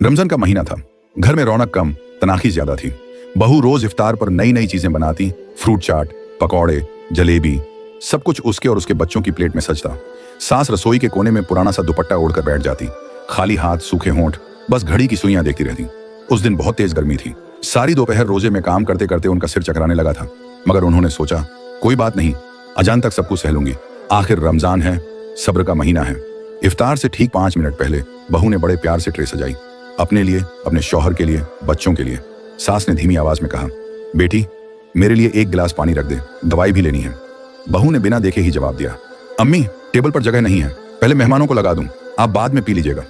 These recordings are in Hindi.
रमजान का महीना था। घर में रौनक कम, तनाखी ज्यादा थी। बहू रोज इफ्तार पर नई नई चीजें बनाती, फ्रूट चाट, पकौड़े, जलेबी, सब कुछ उसके और उसके बच्चों की प्लेट में सजता। सास रसोई के कोने में पुराना सा दुपट्टा ओढ़कर बैठ जाती, खाली हाथ, सूखे होंठ, बस घड़ी की सुइयां देखती रहती। उस दिन बहुत तेज गर्मी थी। सारी दोपहर रोजे में काम करते करते उनका सिर चकराने लगा था, मगर उन्होंने सोचा कोई बात नहीं, अजान तक सब कुछ सह लूंगी, आखिर रमजान है, सब्र का महीना है। इफ्तार से ठीक 5 मिनट पहले बहू ने बड़े प्यार से ट्रे सजाई, अपने लिए, अपने शौहर के लिए, बच्चों के लिए। सास ने धीमी आवाज में कहा, बेटी मेरे लिए 1 गिलास पानी रख दे, दवाई भी लेनी है। बहू ने बिना देखे ही जवाब दिया, अम्मी टेबल पर जगह नहीं है, पहले मेहमानों को लगा दूं, आप बाद में पी लीजिएगा।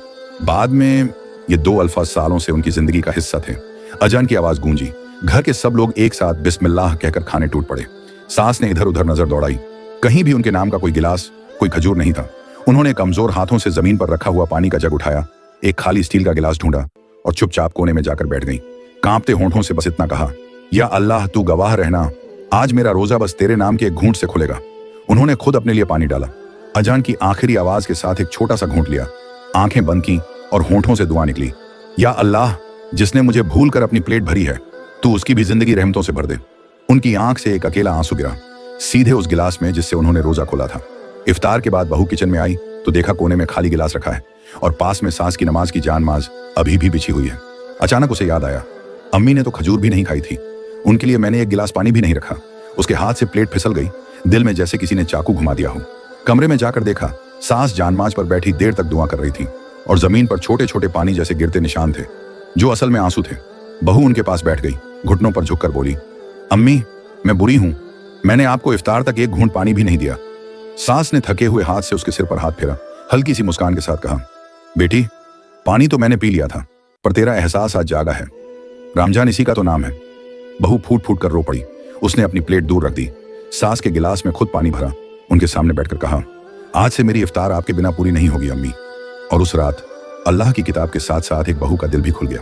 बाद में, ये 2 अल्फाज सालों से उनकी जिंदगी का हिस्सा थे। अजान की आवाज गूंजी, घर के सब लोग एक साथ बिस्मिल्लाह कहकर खाने टूट पड़े। सास ने इधर उधर नजर दौड़ाई, कहीं भी उनके नाम का कोई गिलास, कोई खजूर नहीं था। उन्होंने कमजोर हाथों से जमीन पर रखा हुआ पानी का जग उठाया, एक खाली स्टील का गिलास ढूंढा और चुपचाप कोने में जाकर बैठ गई। कांपते होंठों से बस इतना कहा, या अल्लाह तू गवाह रहना, आज मेरा रोजा बस तेरे नाम के एक घूंट से खुलेगा। उन्होंने खुद अपने लिए पानी डाला। अजान की आखिरी आवाज के साथ एक छोटा सा घूंट लिया, आंखें बंद की और होंठों से दुआ निकली, या अल्लाह जिसने मुझे भूल कर अपनी प्लेट भरी है, तू उसकी भी जिंदगी रहमतों से भर दे। उनकी आंख से एक अकेला आंसू गिरा, सीधे उस गिलास में जिससे उन्होंने रोजा खोला था। इफ्तार के बाद बहू किचन में आई तो देखा कोने में खाली गिलास रखा है और पास में सास की नमाज की जानमाज अभी भी बिछी हुई है। अचानक उसे याद आया, अम्मी ने तो खजूर भी नहीं खाई थी, उनके लिए मैंने 1 गिलास पानी भी नहीं रखा। उसके हाथ से प्लेट फिसल गई, दिल में जैसे किसी ने चाकू घुमा दिया हो। कमरे में जाकर देखा, सास जानमाज पर बैठी देर तक दुआ कर रही थी और जमीन पर छोटे छोटे पानी जैसे गिरते निशान थे, जो असल में आंसू थे। बहू उनके पास बैठ गई, घुटनों पर झुककर बोली, अम्मी मैं बुरी हूं, मैंने आपको इफ्तार तक 1 घूंट पानी भी नहीं दिया। सास ने थके हुए हाथ से उसके सिर पर हाथ फेरा, हल्की सी मुस्कान के साथ कहा, बेटी पानी तो मैंने पी लिया था, पर तेरा एहसास आज जागा है, रमजान इसी का तो नाम है। बहू फूट फूट कर रो पड़ी। उसने अपनी प्लेट दूर रख दी, सास के गिलास में खुद पानी भरा, उनके सामने बैठकर कहा, आज से मेरी इफ्तार आपके बिना पूरी नहीं होगी अम्मी। और उस रात अल्लाह की किताब के साथ साथ एक बहू का दिल भी खुल गया।